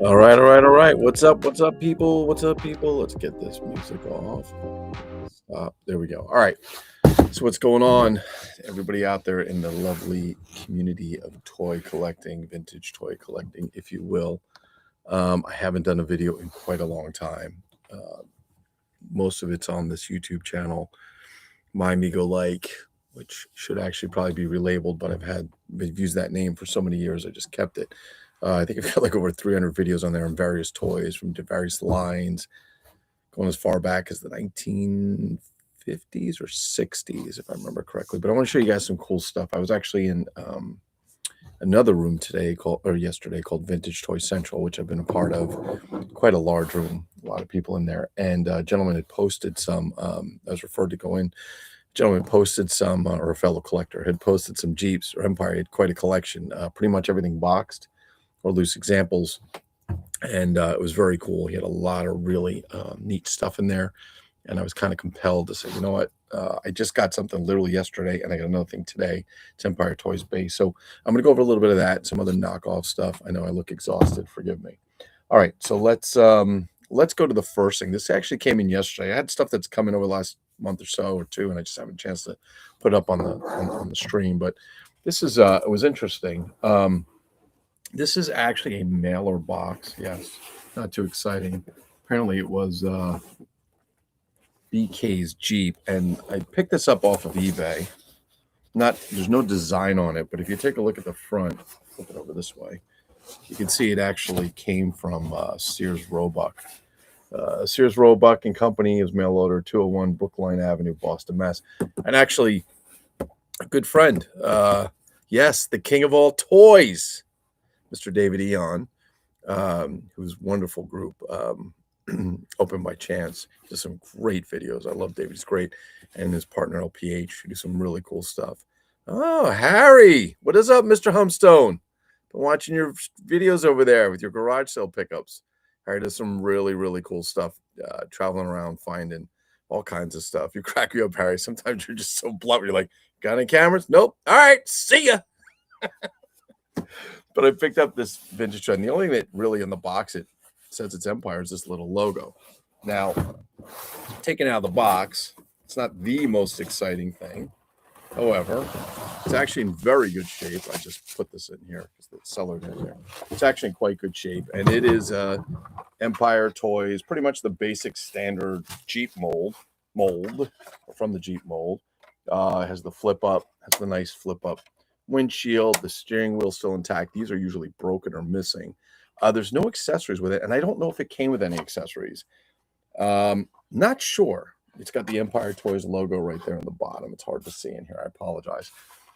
All right, all right, all right. What's up? What's up, people? What's up, people? Let's get this music off. Stop. There we go. All right. So, what's going on, everybody out there in the lovely community of toy collecting, vintage toy collecting, if you will? I haven't done a video in quite a long time. Most of it's on this YouTube channel, My Migo Like, which should actually probably be relabeled, but I've used that name for so many years, I just kept it. I think I've got like over 300 videos on there on various toys from various lines, going as far back as the 1950s or 60s, if I remember correctly. But I want to show you guys some cool stuff. I was actually in another room yesterday called Vintage Toy Central, which I've been a part of. Quite a large room, a lot of people in there. And a gentleman had posted some. I was referred to go in. Gentleman posted some, or a fellow collector had posted some Jeeps or Empire. He had quite a collection, pretty much everything boxed or loose examples, and it was very cool. He had a lot of really neat stuff in there, and I was kind of compelled to say, you know what, I just got something literally yesterday, and I got another thing today. It's Empire Toys Base, so I'm going to go over a little bit of that, some other knockoff stuff. I know I look exhausted, forgive me. All right, so let's go to the first thing. This actually came in yesterday. I had stuff that's coming over the last month or so or two, and I just haven't a chance to put it up on the stream. But this is it was interesting. This is actually a mailer box. Yes, not too exciting. Apparently, it was BK's Jeep, and I picked this up off of eBay. There's no design on it, but if you take a look at the front, flip it over this way, you can see it actually came from Sears Roebuck. Sears Roebuck and Company is mail order 201 Brookline Avenue, Boston, Mass. And actually, a good friend, yes, the king of all toys, Mr. David Eon, who's wonderful group, Open by Chance. He does some great videos. I love David. He's great. And his partner, LPH, who do some really cool stuff. Oh, Harry. What is up, Mr. Humstone? Been watching your videos over there with your garage sale pickups. Harry does some really, really cool stuff, traveling around, finding all kinds of stuff. You crack me up, Harry. Sometimes you're just so blunt. You're like, got any cameras? Nope. All right. See ya. But I picked up this vintage trend. The only thing that really in the box it says it's Empire is this little logo. Now, taken out of the box, it's not the most exciting thing. However, it's actually in very good shape. I just put this in here because the seller in there. It's actually in quite good shape, and it is Empire Toys, pretty much the basic standard Jeep mold from the Jeep mold. It has the flip up, has the nice flip up windshield. The steering wheel still intact. These are usually broken or missing. There's no accessories with it, and I don't know if it came with any accessories. Not sure. It's got the Empire Toys logo right there on the bottom. It's hard to see in here. I apologize.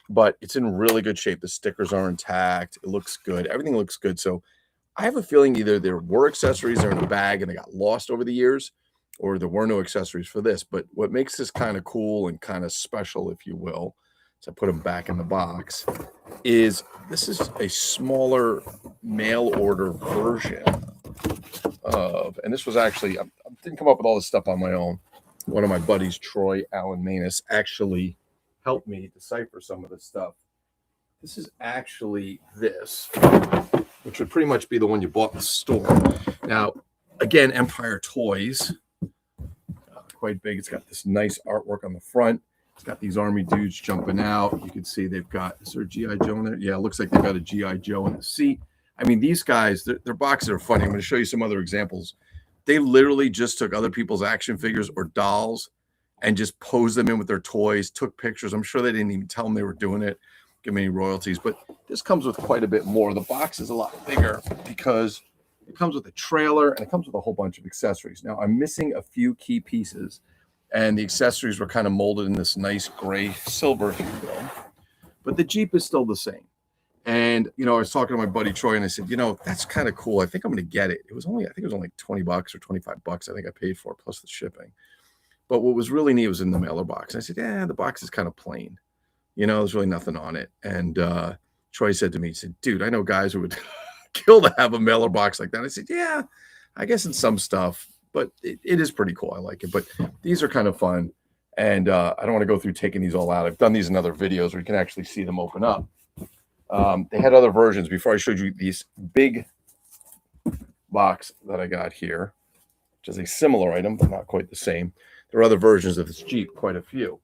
But it's in really good shape. The stickers are intact. It looks good. Everything looks good. So I have a feeling either there were accessories or in a bag and they got lost over the years, or there were no accessories for this. But what makes this kind of cool and kind of special, if you will, so I put them back in the box, is this is a smaller mail order version of, and this was actually, I didn't come up with all this stuff on my own. One of my buddies, Troy Allen Manus, actually helped me decipher some of this stuff. This is actually this, which would pretty much be the one you bought in the store. Now, again, Empire Toys, quite big. It's got this nice artwork on the front. It's got these army dudes jumping out. You can see they've got, is there a G.I. Joe in there? Yeah, it looks like they've got a G.I. Joe in the seat. I mean, these guys, their boxes are funny. I'm going to show you some other examples. They literally just took other people's action figures or dolls and just posed them in with their toys, took pictures. I'm sure they didn't even tell them they were doing it, give them any royalties. But this comes with quite a bit more. The box is a lot bigger because it comes with a trailer and it comes with a whole bunch of accessories. Now, I'm missing a few key pieces, and the accessories were kind of molded in this nice gray silver, if you will. But the Jeep is still the same. And, I was talking to my buddy Troy, and I said, that's kind of cool. I think I'm going to get it. I think it was only like $20 or $25. I think I paid for it, plus the shipping. But what was really neat was in the mailer box. And I said, yeah, the box is kind of plain. There's really nothing on it. And Troy said to me, he said, dude, I know guys who would kill to have a mailer box like that. I said, yeah, I guess in some stuff, but it is pretty cool. I like it. But these are kind of fun. And I don't want to go through taking these all out. I've done these in other videos where you can actually see them open up. They had other versions before I showed you these big box that I got here, which is a similar item, but not quite the same. There are other versions of this Jeep, quite a few.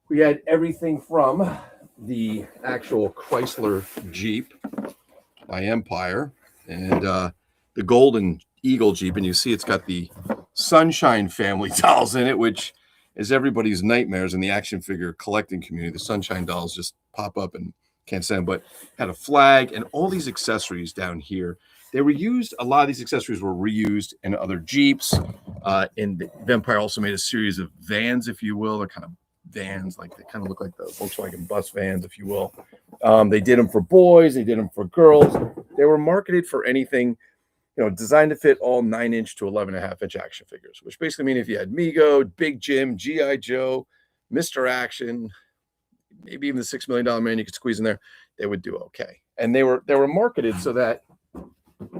We had everything from the actual Chrysler Jeep by Empire and the Golden Eagle Jeep. And you see it's got the Sunshine Family dolls in it, which is everybody's nightmares in the action figure collecting community. The Sunshine dolls just pop up and can't stand, but had a flag and all these accessories down here. They were used, a lot of these accessories were reused in other Jeeps. And Empire also made a series of vans, if you will. They're kind of vans, like they kind of look like the Volkswagen bus vans, if you will. They did them for boys, they did them for girls. They were marketed for anything, designed to fit all 9-inch to 11.5-inch action figures, which basically mean if you had Mego, Big Jim, G.I. Joe, Mr. Action, maybe even the $6 million man you could squeeze in there, they would do okay. And they were marketed so that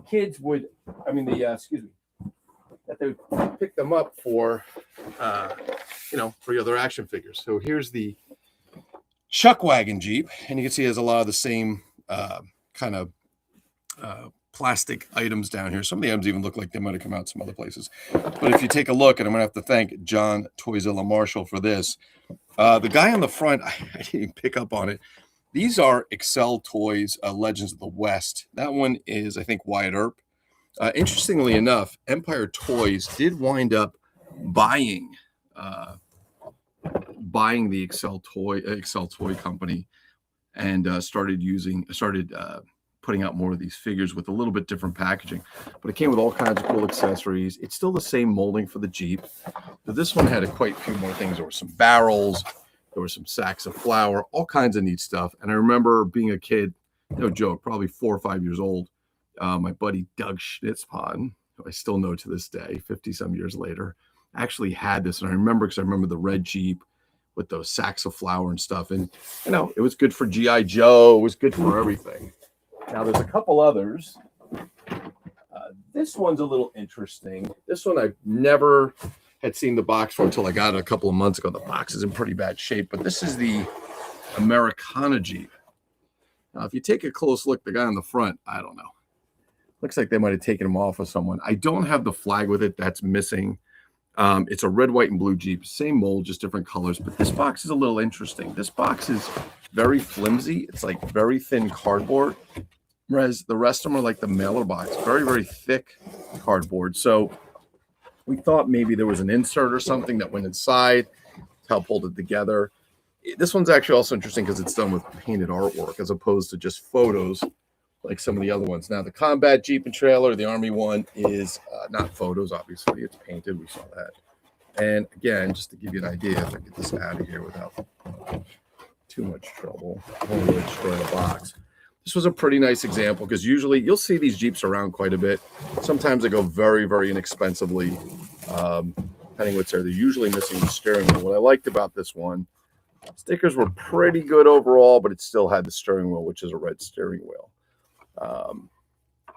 kids would, that they would pick them up for, for your other action figures. So here's the Chuck Wagon Jeep, and you can see it has a lot of the same kind of plastic items down here. Some of the items even look like they might have come out some other places. But if you take a look, and I'm going to have to thank John Toyzilla Marshall for this, the guy on the front, I didn't even pick up on it. These are Excel Toys Legends of the West. That one is, I think, Wyatt Earp. Interestingly enough, Empire Toys did wind up buying the Excel Toy Company and started putting out more of these figures with a little bit different packaging. But it came with all kinds of cool accessories. It's still the same molding for the Jeep, but this one had quite a few more things. There were some barrels, there were some sacks of flour, all kinds of neat stuff. And I remember being a kid, no joke, probably 4 or 5 years old. My buddy Doug Schnitzpon, who I still know to this day, 50-some years later, actually had this. And I remember because I remember the red Jeep with those sacks of flour and stuff. And, it was good for G.I. Joe. It was good for everything. Now, there's a couple others. This one's a little interesting. This one I never had seen the box for until I got it a couple of months ago. The box is in pretty bad shape, but this is the Americana Jeep. Now, if you take a close look, the guy on the front, I don't know. Looks like they might have taken him off of someone. I don't have the flag with it. That's missing. It's a red, white, and blue Jeep. Same mold, just different colors. But this box is a little interesting. This box is very flimsy. It's like very thin cardboard. Whereas the rest of them are like the mailer box. Very, very thick cardboard. So we thought maybe there was an insert or something that went inside to help hold it together. This one's actually also interesting because it's done with painted artwork as opposed to just photos like some of the other ones. Now, the Combat Jeep and trailer, the Army one, is not photos, obviously. It's painted. We saw that. And again, just to give you an idea, if I get this out of here without too much trouble, I won't really destroy the box. This was a pretty nice example because usually you'll see these Jeeps around quite a bit. Sometimes they go very, very inexpensively, depending what's there. They're usually missing the steering wheel. What I liked about this one, stickers were pretty good overall, but it still had the steering wheel, which is a red steering wheel.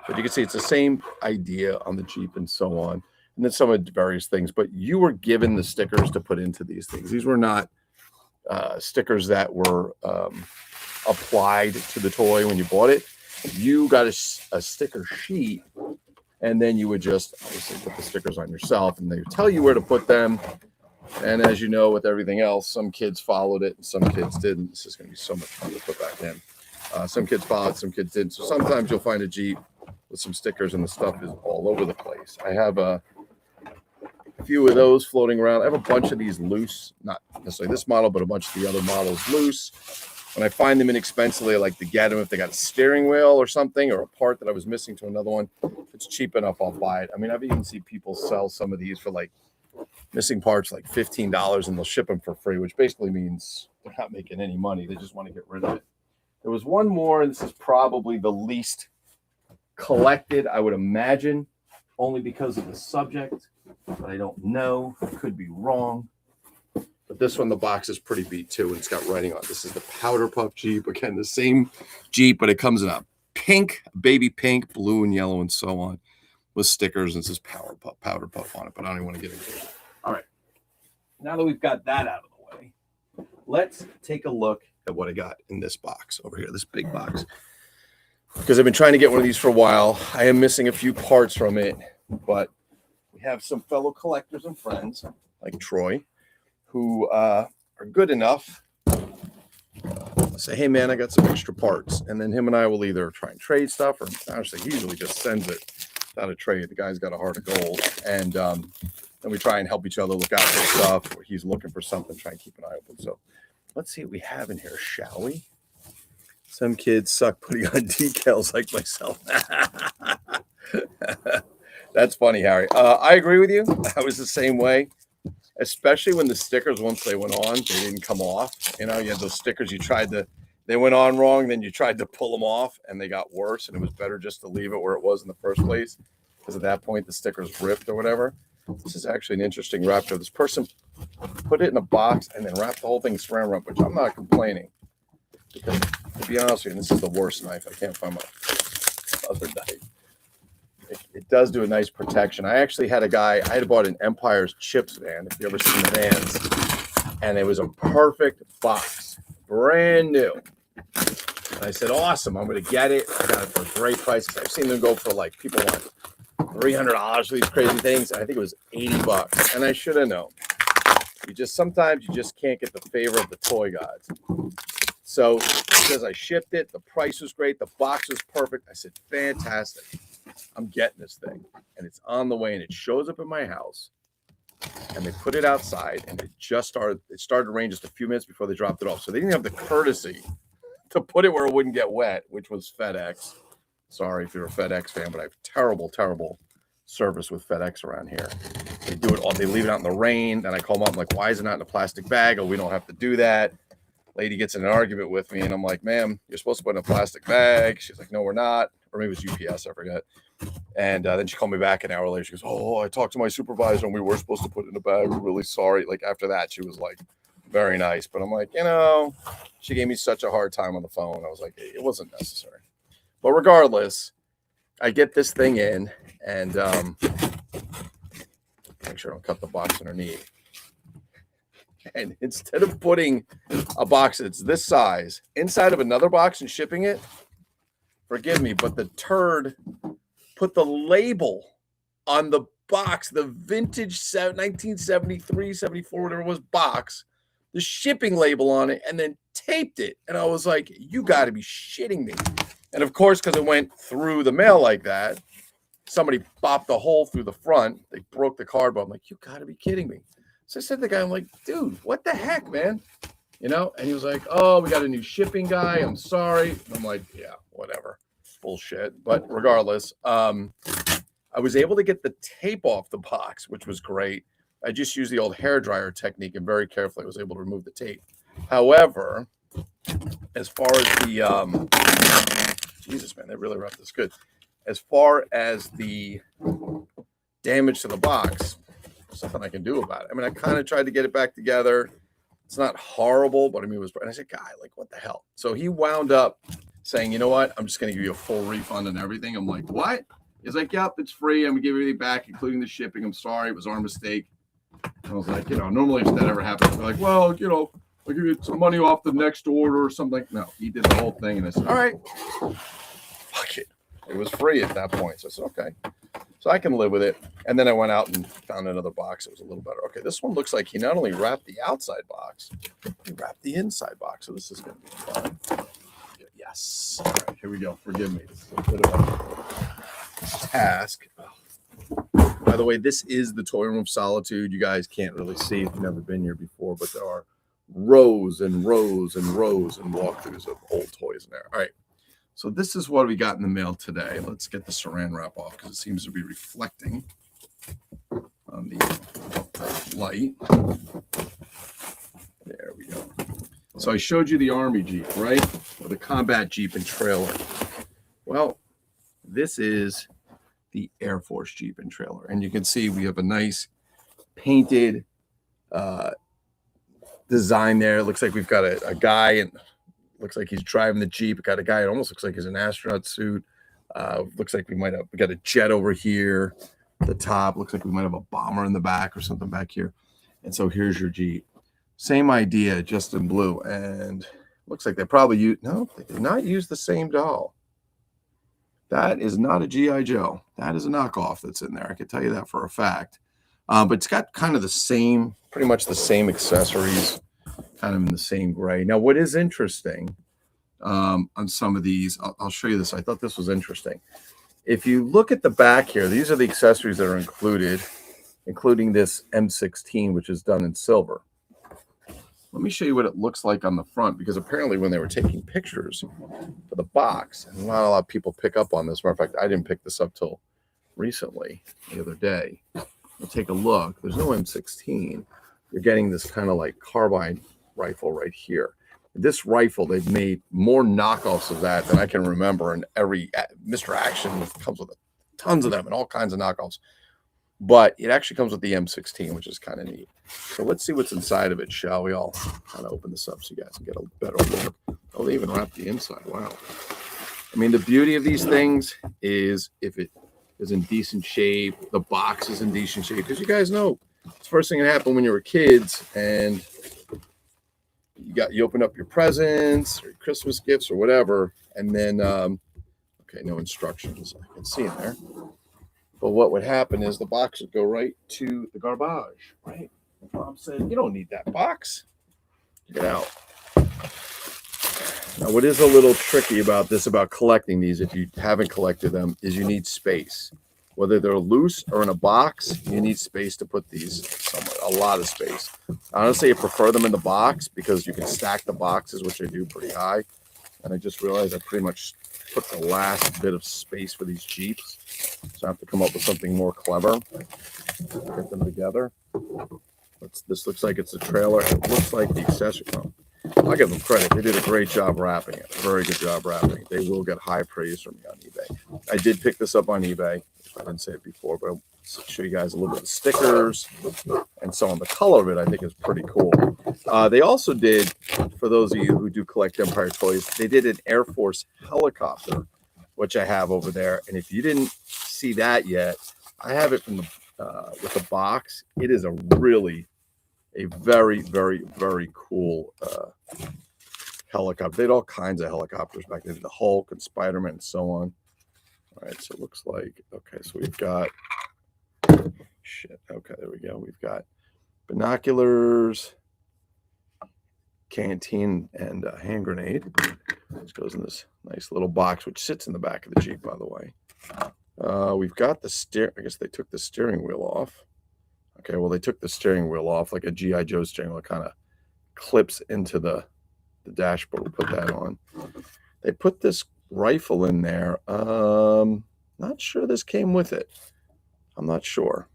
But you can see it's the same idea on the Jeep and so on. And then some of the various things, but you were given the stickers to put into these things. These were not stickers that were applied to the toy when you bought it. You got a sticker sheet, and then you would just obviously put the stickers on yourself, and they would tell you where to put them. And as you know, with everything else, some kids followed it and some kids didn't. This is going to be so much fun to put back in. Some kids followed, some kids didn't. So sometimes you'll find a Jeep with some stickers and the stuff is all over the place. I have a few of those floating around. I have a bunch of these loose, not necessarily this model, but a bunch of the other models loose. When I find them inexpensively, I like to get them if they got a steering wheel or something or a part that I was missing to another one. If it's cheap enough, I'll buy it. I mean, I've even seen people sell some of these for like missing parts like $15 and they'll ship them for free, which basically means they're not making any money. They just want to get rid of it. There was one more, and this is probably the least collected, I would imagine, only because of the subject, but I don't know. I could be wrong. But this one, the box is pretty beat too, and it's got writing on it. This is the Powder Puff Jeep. Again, the same Jeep, but it comes in a pink, baby pink, blue, and yellow, and so on, with stickers, and it says Powder Puff on it, but I don't even want to get into it. All right. Now that we've got that out of the way, let's take a look at what I got in this box over here, this big box. because I've been trying to get one of these for a while. I am missing a few parts from it, but we have some fellow collectors and friends like Troy who are good enough to say, hey man, I got some extra parts. And then him and I will either try and trade stuff, or actually he usually just sends it without a trade. The guy's got a heart of gold. And then we try and help each other look out for stuff, or he's looking for something, try and keep an eye open. So let's see what we have in here, shall we? Some kids suck putting on decals like myself. That's funny, Harry. I agree with you. I was the same way, especially when the stickers, once they went on, they didn't come off. You know, you had those stickers they went on wrong, then you tried to pull them off and they got worse. And it was better just to leave it where it was in the first place, because at that point the stickers ripped or whatever. This is actually an interesting wrap. This person put it in a box and then wrapped the whole thing saran wrap, which I'm not complaining. Because to be honest with you, this is the worst knife. I can't find my other knife. It does do a nice protection. I actually had I had bought an Empire's Chips van, if you ever seen the vans, and it was a perfect box, brand new. And I said, awesome, I'm going to get it. I got it for a great price. I've seen them go for like, people want $300 for these crazy things. And I think it was $80, and I should have known. Sometimes you just can't get the favor of the toy gods. So because I shipped it, the price was great, the box was perfect. I said, fantastic. I'm getting this thing, and it's on the way, and it shows up in my house, and they put it outside, and it started to rain just a few minutes before they dropped it off. So they didn't have the courtesy to put it where it wouldn't get wet, which was FedEx. Sorry if you're a FedEx fan, but I have terrible service with FedEx around here. They do it all. They leave it out in the rain. Then I call them up. I'm like, why is it not in a plastic bag? Oh, we don't have to do that. Lady gets in an argument with me, and I'm like, ma'am, you're supposed to put it in a plastic bag. She's like, no, we're not. Or maybe it was UPS, I forget. And then she called me back an hour later. She goes, oh, I talked to my supervisor, and we were supposed to put it in a bag. We're really sorry. Like, after that, she was like, very nice. But I'm like, she gave me such a hard time on the phone. I was like, it wasn't necessary. But regardless, I get this thing in, and make sure I don't cut the box underneath. And instead of putting a box that's this size inside of another box and shipping it, forgive me, but the turd put the label on the box, the vintage 1973, 74, whatever it was, box, the shipping label on it, and then taped it. And I was like, you got to be shitting me. And of course, because it went through the mail like that, somebody bopped a hole through the front. They broke the cardboard. I'm like, you got to be kidding me. So I said to the guy, I'm like, dude, what the heck, man? And he was like, oh, we got a new shipping guy. I'm sorry. And I'm like, yeah, whatever. Bullshit. But regardless, I was able to get the tape off the box, which was great. I just used the old hairdryer technique and very carefully was able to remove the tape. However, as far as the, Jesus, man, they really wrapped this good. As far as the damage to the box, there's nothing I can do about it. I mean, I kind of tried to get it back together. It's not horrible, but I mean, and I said, guy, like, what the hell? So he wound up saying, you know what? I'm just going to give you a full refund and everything. I'm like, what? He's like, yep, it's free. I'm going to give everything back, including the shipping. I'm sorry. It was our mistake. And I was like, normally if that ever happens, I'd be like, well, I'll give you some money off the next order or something. No, he did the whole thing. And I said, all right, fuck it. It was free at that point. So I said, okay. So I can live with it. And then I went out and found another box. It was a little better. Okay, this one looks like he not only wrapped the outside box, he wrapped the inside box. So this is going to be fun. Yes. All right, here we go. Forgive me. This is a bit of a task. By the way, this is the Toy Room of Solitude. You guys can't really see if you've never been here before, but there are rows and rows and rows and walkthroughs of old toys in there. All right. So this is what we got in the mail today. Let's get the saran wrap off because it seems to be reflecting on the light. There we go. So I showed you the Army Jeep, right? Or the combat Jeep and trailer. Well, this is the Air Force Jeep and trailer. And you can see we have a nice painted design there. It looks like we've got a guy and looks like he's driving the Jeep. We got a guy. It almost looks like he's an astronaut suit. Looks like we got a jet over here. The top looks like we might have a bomber in the back or something back here. And so here's your Jeep. Same idea, just in blue. And looks like they probably they did not use the same doll. That is not a G.I. Joe. That is a knockoff that's in there. I can tell you that for a fact. But it's got kind of the same, pretty much the same accessories, kind of in the same gray. Now, what is interesting on some of these, I'll show you this. I thought this was interesting. If you look at the back here, these are the accessories that are included, including this M16, which is done in silver. Let me show you what it looks like on the front, because apparently when they were taking pictures for the box, and not a lot of people pick up on this. Matter of fact, I didn't pick this up till recently, the other day. We'll take a look. There's no M16. You're getting this kind of like carbine rifle right here. This rifle, they've made more knockoffs of that than I can remember, and every Mr. Action comes with tons of them and all kinds of knockoffs. But it actually comes with the M16, which is kind of neat. So let's see what's inside of it, shall we? All kind of open this up so you guys can get a better look. Oh, they even wrapped the inside. Wow. I mean, the beauty of these things is if it is in decent shape, the box is in decent shape, because you guys know it's the first thing that happened when you were kids, and you open up your presents or your Christmas gifts or whatever, and then okay, no instructions I can see in there. But what would happen is the box would go right to the garbage, right? Mom said, you don't need that box. Get out. Now, what is a little tricky about this, about collecting these, if you haven't collected them, is you need space. Whether they're loose or in a box, you need space to put these somewhere, a lot of space. Honestly, I prefer them in the box because you can stack the boxes, which I do pretty high. And I just realized I pretty much took the last bit of space for these Jeeps. So I have to come up with something more clever. Get them together. This looks like it's a trailer. It looks like the accessory. Oh, I'll give them credit. They did a great job wrapping it. Very good job wrapping it. They will get high praise from me on eBay. I did pick this up on eBay. I didn't say it before, but I'll show you guys a little bit of stickers and so on. The color of it, I think, is pretty cool. They also did, for those of you who do collect Empire toys, they did an Air Force helicopter, which I have over there. And if you didn't see that yet, I have it from the with the box. It is a very, very, very cool helicopter. They had all kinds of helicopters back then, the Hulk and Spider-Man and so on. All right, so it looks like, okay, so we've got, shit, okay, there we go. We've got binoculars, canteen, and a hand grenade. This goes in this nice little box, which sits in the back of the Jeep, by the way. We've got the I guess they took the steering wheel off. Okay, well, they took the steering wheel off like a G.I. Joe steering wheel. It kind of clips into the dashboard. We'll put that on. They put this rifle in there. Not sure this came with it. I'm not sure.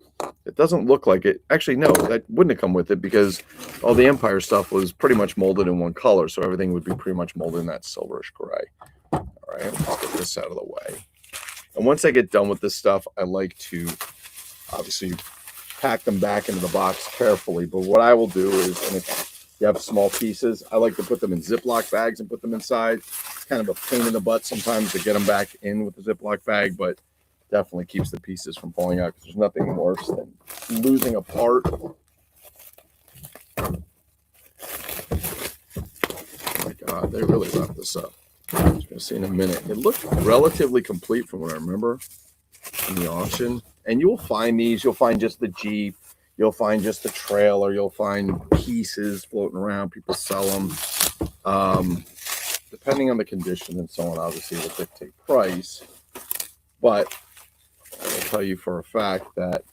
It doesn't look like it. Actually, no, that wouldn't have come with it because all the Empire stuff was pretty much molded in one color. So everything would be pretty much molded in that silverish gray. All right, let's get this out of the way. And once I get done with this stuff, I like to obviously pack them back into the box carefully. But what I will do is, and if you have small pieces, I like to put them in Ziploc bags and put them inside. It's kind of a pain in the butt sometimes to get them back in with the Ziploc bag, but definitely keeps the pieces from falling out because there's nothing worse than losing a part. Oh my God, they really wrapped this up. You're going to see in a minute. It looked relatively complete from what I remember in the auction. And you'll find these. You'll find just the Jeep. You'll find just the trailer. You'll find pieces floating around. People sell them. Depending on the condition and so on, obviously, will dictate price. But I will tell you for a fact that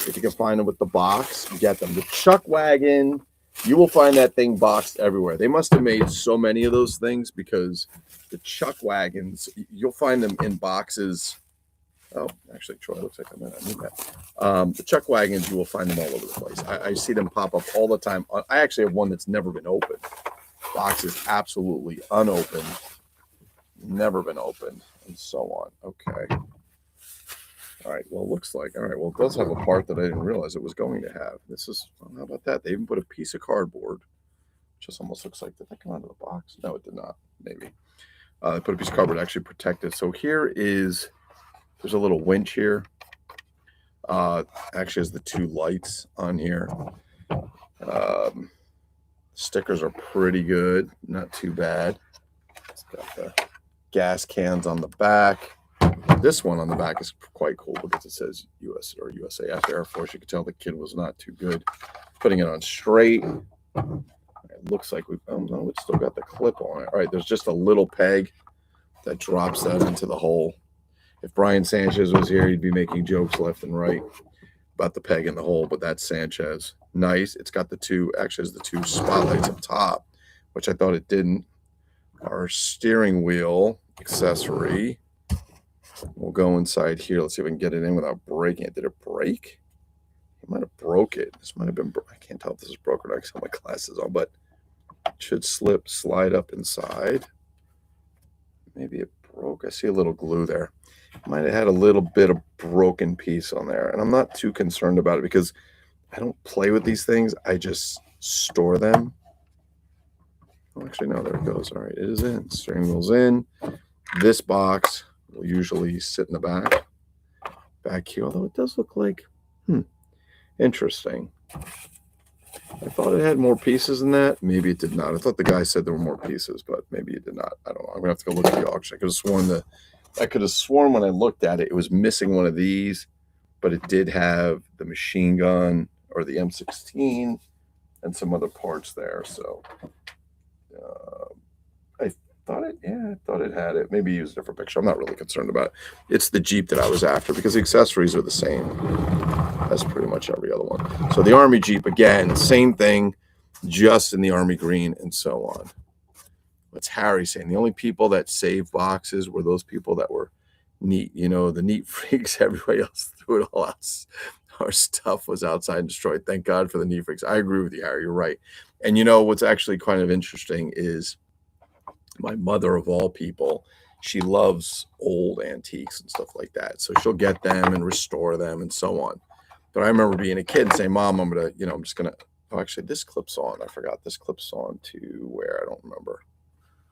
if you can find them with the box, you get them. The Chuck Wagon, you will find that thing boxed everywhere. They must have made so many of those things because the Chuck Wagons, you'll find them in boxes. Oh, actually, Troy, looks like I need that. The Chuck Wagons, you will find them all over the place. I see them pop up all the time. I actually have one that's never been opened. Box is absolutely unopened, never been opened, and so on. Okay. All right. Well, it looks like, all right. Well, it does have a part that I didn't realize it was going to have. This is, well, how about that? They even put a piece of cardboard, which just almost looks like, did that come out of the box? No, it did not. Maybe. They put a piece of cardboard to actually protect it. So here is, there's a little winch here. Actually has the two lights on here. Stickers are pretty good. Not too bad. It's got the gas cans on the back. This one on the back is quite cool because it says US or USAF Air Force. You can tell the kid was not too good putting it on straight. It looks like oh no, it's still got the clip on it. All right, there's just a little peg that drops that into the hole. If Brian Sanchez was here, he'd be making jokes left and right about the peg in the hole, but that's Sanchez. Nice. It's got the two spotlights up top, which I thought it didn't. Our steering wheel accessory. We'll go inside here. Let's see if we can get it in without breaking it. Did it break? It might have broke it. This might have been, I can't tell if this is broken or not. I have my glasses on, but it should slide up inside. Maybe it broke. I see a little glue there. Might have had a little bit of broken piece on there. And I'm not too concerned about it because I don't play with these things. I just store them. Oh, actually, no, there it goes. All right, it is in. Steering wheel's in. This box will usually sit in the back here, although it does look like, interesting. I thought it had more pieces than that. Maybe it did not. I thought the guy said there were more pieces, but maybe it did not. I don't know. I'm going to have to go look at the auction. I could have sworn when I looked at it, it was missing one of these, but it did have the machine gun or the M16 and some other parts there. So I thought it had it. Maybe use a different picture. I'm not really concerned about it. It's the Jeep that I was after because the accessories are the same as pretty much every other one. So the Army Jeep, again, same thing, just in the Army green and so on. What's Harry saying? The only people that saved boxes were those people that were neat. You know, the neat freaks, everybody else threw it all out. Our stuff was outside and destroyed. Thank God for the neat freaks. I agree with you, Harry. You're right. And you know, what's actually kind of interesting is my mother, of all people, she loves old antiques and stuff like that. So she'll get them and restore them and so on. But I remember being a kid and saying, Mom, I'm just going to, oh, actually, this clips on. I forgot this clips on to where, I don't remember.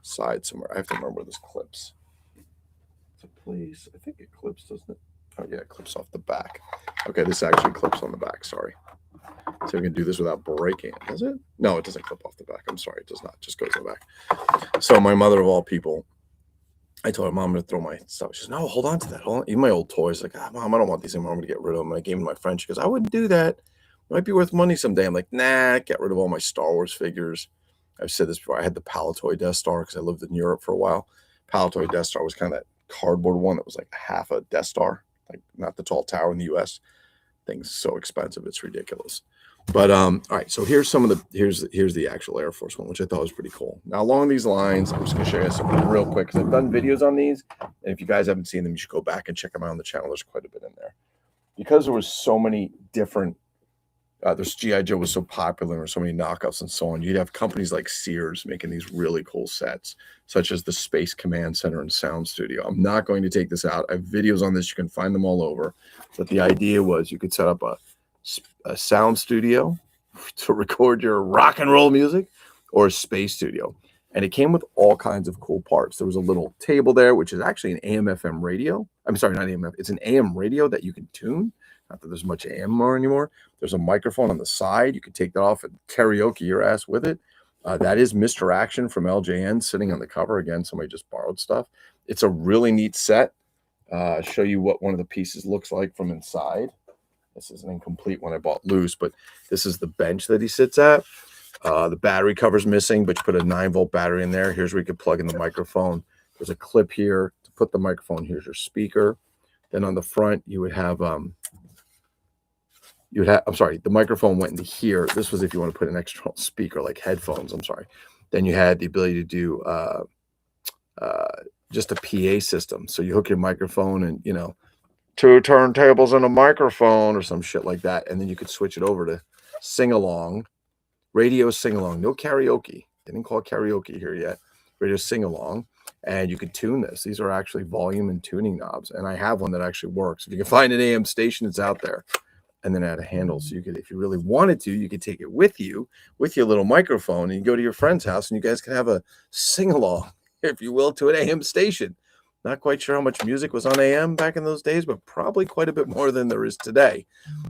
Side somewhere. I have to remember where this clips. So please, I think it clips, doesn't it? Oh yeah, it clips off the back. Okay, this actually clips on the back. Sorry. So we can do this without breaking it. Does it? No, it doesn't clip off the back. I'm sorry, it does not. It just goes on the back. So my mother, of all people, I told her, Mom, I'm going to throw my stuff. She says, no, hold on to that. Hold on. Even my old toys. Like, Mom, I don't want these anymore. I'm going to get rid of them. I gave them to my friend. She goes, I wouldn't do that. It might be worth money someday. I'm like, nah, get rid of all my Star Wars figures. I've said this before. I had the Palatoy Death Star because I lived in Europe for a while. Palatoy Death Star was kind of that cardboard one that was like half a Death Star, like not the tall tower in the U.S. Thing's so expensive, it's ridiculous. But all right, so here's here's the actual Air Force One, which I thought was pretty cool. Now along these lines, I'm just gonna show you something real quick because I've done videos on these, and if you guys haven't seen them, you should go back and check them out on the channel. There's quite a bit in there because there was so many different. This G.I. Joe was so popular, and so many knockoffs and so on. You'd have companies like Sears making these really cool sets, such as the Space Command Center and Sound Studio. I'm not going to take this out. I have videos on this. You can find them all over. But the idea was you could set up a sound studio to record your rock and roll music or a space studio. And it came with all kinds of cool parts. There was a little table there, which is actually an AM/FM radio. I'm sorry, not AM. It's an AM radio that you can tune. Not that there's much AM anymore. There's a microphone on the side. You can take that off and karaoke your ass with it. That is Mr. Action from LJN sitting on the cover. Again, somebody just borrowed stuff. It's a really neat set. Show you what one of the pieces looks like from inside. This is an incomplete one I bought loose, but this is the bench that he sits at. The battery cover's missing, but you put a 9-volt battery in there. Here's where you can plug in the microphone. There's a clip here to put the microphone. Here's your speaker. Then on the front, you would have the microphone went into here. This was if you want to put an external speaker like headphones. I'm sorry. Then you had the ability to do just a PA system. So you hook your microphone and, 2 turntables and a microphone or some shit like that. And then you could switch it over to sing along, radio sing along. No karaoke. They didn't call it karaoke here yet. Radio sing along. And you can tune this. These are actually volume and tuning knobs. And I have one that actually works. If you can find an AM station, it's out there. And then add a handle. So you could, if you really wanted to, you could take it with you with your little microphone and you go to your friend's house and you guys can have a sing along, if you will, to an AM station. Not quite sure how much music was on AM back in those days, but probably quite a bit more than there is today.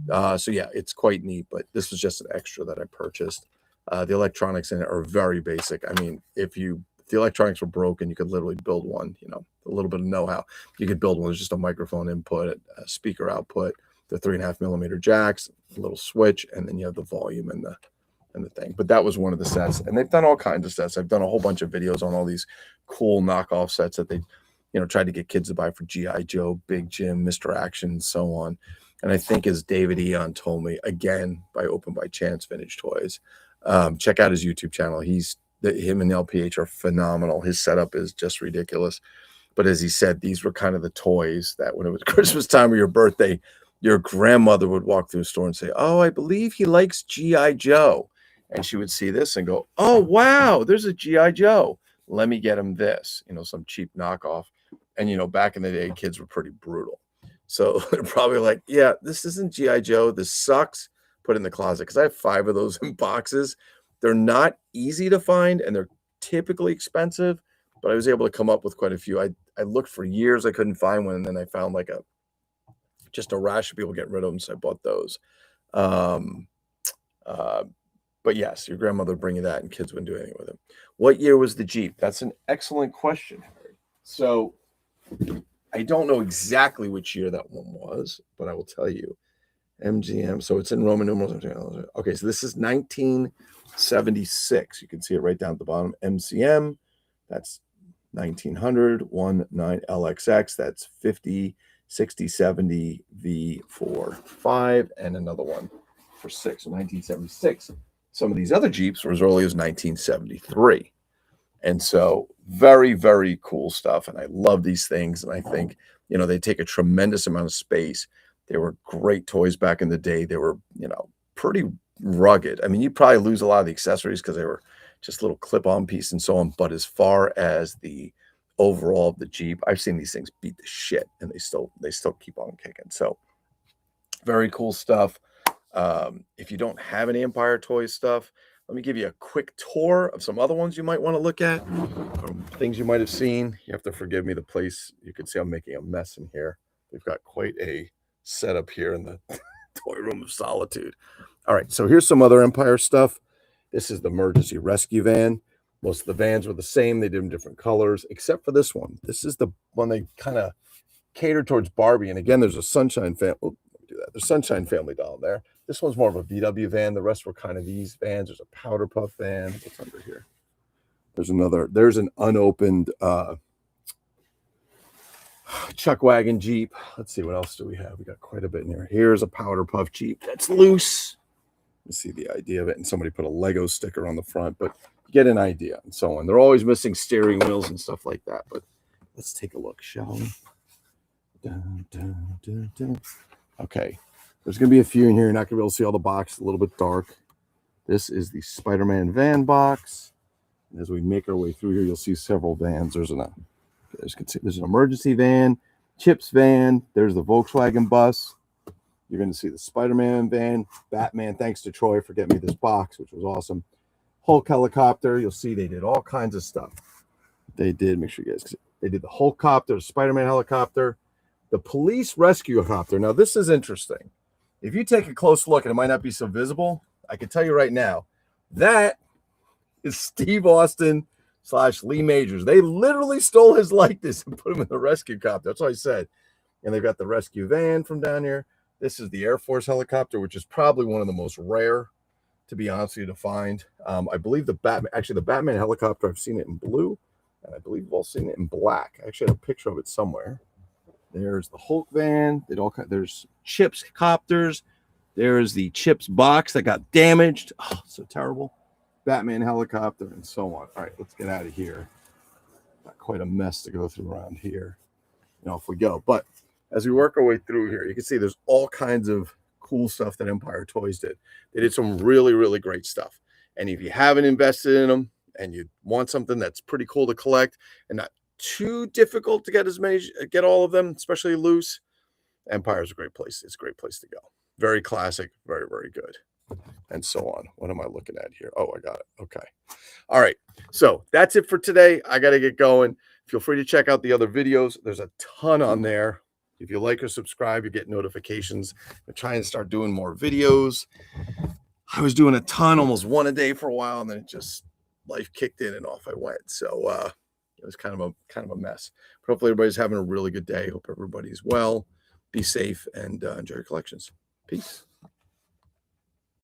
So yeah, it's quite neat, but this was just an extra that I purchased. The electronics in it are very basic. I mean, if you the electronics were broken, you could literally build one, you know, a little bit of know-how. You could build one. There's just a microphone input, a speaker output, the 3.5mm jacks, a little switch, and then you have the volume and the thing. But that was one of the sets, and they've done all kinds of sets. I've done a whole bunch of videos on all these cool knockoff sets that they, you know, tried to get kids to buy for G.I. Joe, Big Jim, Mr. Action, and so on. And I think, as David Eon told me, again, by Open by Chance Vintage Toys, check out his YouTube channel. Him and LPH are phenomenal. His setup is just ridiculous. But as he said, these were kind of the toys that when it was Christmas time or your birthday, your grandmother would walk through a store and say, "Oh, I believe he likes G.I. Joe." And she would see this and go, "Oh, wow, there's a G.I. Joe. Let me get him this," you know, some cheap knockoff. And, you know, back in the day, kids were pretty brutal. So they're probably like, "Yeah, this isn't G.I. Joe. This sucks. Put it in the closet." Because I have 5 of those in boxes. They're not easy to find, and they're typically expensive, but I was able to come up with quite a few. I looked for years. I couldn't find one, and then I found like just a rash of people getting rid of them, so I bought those. But yes, your grandmother would bring you that, and kids wouldn't do anything with it. What year was the Jeep? That's an excellent question, Harry. So I don't know exactly which year that one was, but I will tell you. MGM. So it's in Roman numerals. Okay, so this is 1976. You can see it right down at the bottom. MCM, that's 1900, 19 LXX, that's 50, 60, 70, V4, 5, and another one for 6. So 1976. Some of these other Jeeps were as early as 1973. And so very, very cool stuff. And I love these things. And I think, you know, they take a tremendous amount of space. They were great toys back in the day. They were, you know, pretty rugged. I mean, you'd probably lose a lot of the accessories because they were just little clip-on piece and so on. But as far as the overall of the Jeep, I've seen these things beat the shit, and they still keep on kicking. So very cool stuff. If you don't have any Empire Toys stuff, let me give you a quick tour of some other ones you might want to look at, things you might have seen. You have to forgive me. The place, you can see I'm making a mess in here. We've got quite a setup here in the toy room of solitude. All right, so here's some other Empire stuff. This is the emergency rescue van. Most of the vans were the same. They did them different colors, except for this one. This is the one they kind of catered towards Barbie. And again, there's a Sunshine family. Oh, let me do that. There's Sunshine Family down there. This one's more of a VW van. The rest were kind of these vans. There's a Powder Puff van. What's under here? There's an unopened Chuck Wagon Jeep. Let's see, what else do we have? We got quite a bit in here. Here's a Powder Puff Jeep that's loose. You see the idea of it, and somebody put a Lego sticker on the front, but you get an idea and so on. They're always missing steering wheels and stuff like that, but let's take a look, shall we? Dun, dun, dun, dun. Okay, there's going to be a few in here. You're not going to be able to see all the boxes, a little bit dark. This is the Spider-Man van box. And as we make our way through here, you'll see several vans. There's an emergency van, Chip's van. There's the Volkswagen bus. You're going to see the Spider-Man van, Batman. Thanks to Troy for getting me this box, which was awesome. Hulk helicopter. You'll see they did all kinds of stuff. They did. Make sure you guys. They did the Hulkcopter, Spider-Man helicopter, the police rescue helicopter. Now this is interesting. If you take a close look, and it might not be so visible, I can tell you right now that is Steve Austin / Lee Majors. They literally stole his likeness and put him in the rescue copter. That's what I said. And they've got the rescue van from down here. This is the Air Force helicopter, which is probably one of the most rare, to be honest with you, to find. I believe the Batman helicopter, I've seen it in blue, and I believe we've all seen it in black. I actually have a picture of it somewhere. There's the Hulk van. There's Chips copters. There's the Chips box that got damaged. Oh, so terrible. Batman helicopter and so on. All right, let's get out of here. Got quite a mess to go through around here. And off we go. But as we work our way through here, you can see there's all kinds of cool stuff that Empire Toys did. They did some really, really great stuff. And if you haven't invested in them and you want something that's pretty cool to collect and not too difficult to get all of them, especially loose, Empire's a great place. It's a great place to go. Very classic, very, very good. And so on. What am I looking at here? Oh, I got it. Okay. All right. So that's it for today. I got to get going. Feel free to check out the other videos. There's a ton on there. If you like or subscribe, you get notifications. I'm trying to start doing more videos. I was doing a ton, almost one a day for a while, and then it just life kicked in and off I went. So it was kind of a mess. But hopefully everybody's having a really good day. Hope everybody's well. Be safe and enjoy your collections. Peace.